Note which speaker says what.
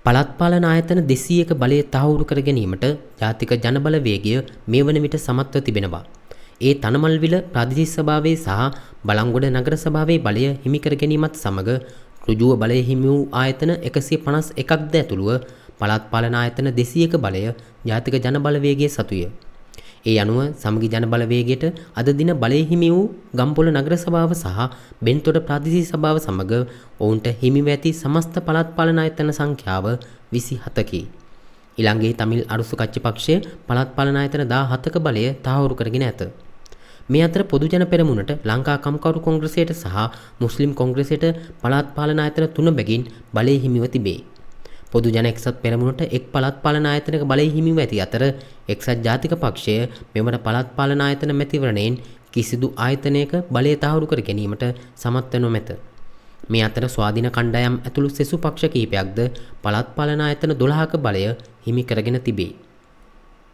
Speaker 1: පළාත් පාලන ආයතන 200ක බලය තහවුරු කර ගැනීමට ජාතික ජනබලවේගය මේ වන විට සමත්ව තිබෙනවා. ඒ තනමල්විල ප්‍රාදේශීය සභාවේ සහ බලංගොඩ නගර සභාවේ බලය හිමි කර ගැනීමත් සමග ඍජුව බලය හිමි වූ ආයතන 151ක්ද ඇතුළුව පළාත් පාලන ආයතන 200ක බලය ජාතික ජනබලවේගයේ සතුය. ඒ අනුව සමගි ජනබලවේගයට අද දින බලය හිමි වූ ගම්පොළ නගර සභාව සහ බෙන්තොට ප්‍රාදේශීය සභාව සමග ඔවුන්ට හිමිව ඇති සමස්ත පළාත් පාලන ආයතන සංඛ්‍යාව 27කි. ඊළඟේ තමිල් අරුසු කච්චි පක්ෂය පළාත් පාලන ආයතන 17ක බලය තහවුරු කරගෙන ඇත. මේ අතර පොදු ජන පෙරමුණට ලංකා කම්කරු කොංග්‍රසයට සහ මුස්ලිම් කොංග්‍රසයට පළාත් පාලන ආයතන 3 බැගින් බලය හිමිව තිබේ. පොදු ජන එක්සත් පෙරමුණට එක් පළාත් පාලන ආයතනක බලය හිමිව ඇති අතර එක්සත් ජාතික පක්ෂය මෙවර පළාත් පාලන ආයතන මැතිවරණයෙන් කිසිදු ආයතනයක බලය තහවුරු කර ගැනීමට සමත් නොමැත. මේ අතර ස්වාධීන කණ්ඩායම් ඇතුළු සෙසු පක්ෂ කිහිපයක්ද පළාත් පාලන ආයතන 12ක බලය හිමි කරගෙන තිබේ.